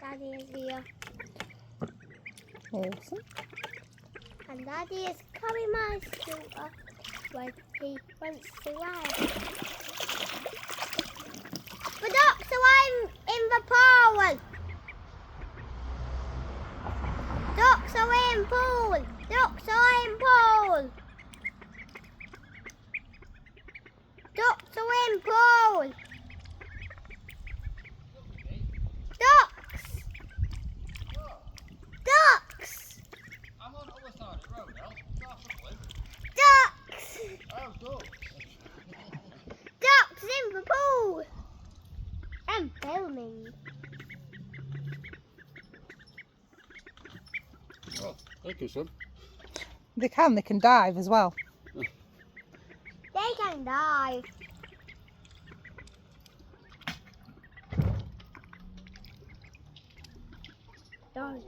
Daddy is here. Awesome. And Daddy is carrying my scooter when he wants to ride. The ducks are in the pool. Ducks are in pool. Ducks are in pool. Ducks are in pool. Ducks. Ducks. I'm on the other side of the road, El. Start football. Ducks. Oh, good. Ducks in the pool. I'm filming. Oh, thank you, son. They can dive as well. They can dive. Dive.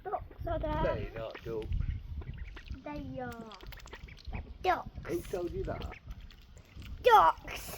Ducks are there. They're not ducks. They are. Ducks. Who told you that? Ducks.